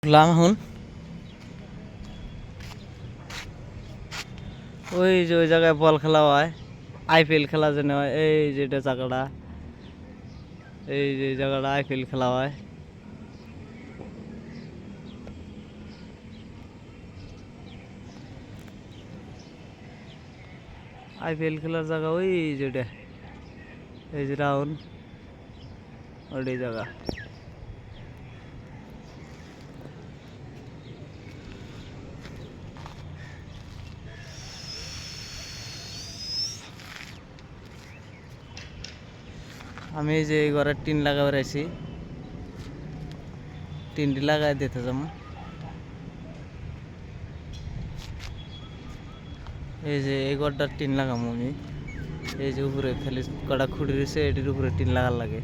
উঠলাম এখন ওই যে ওই জায়গায় বল খেলা হয়, আইপিএল খেলা যেন হয়। এই যেটা জায়গাটা, এই যে জায়গাটা আইপিএল খেলা হয়। আইপিএল খেলার জায়গা ওই যেটা, এই যে রাউন্ড ওই জায়গা। আমি এই যে এই ঘরের টিন লাগাবে রাখছি, টিনটি লাগাই দিতে যাবো। এই যে এই ঘরটার টিন লাগাবো আমি। এই যে উপরে খালি কটা খুঁটি রয়েছে, এটির উপরে টিন লাগার লাগে।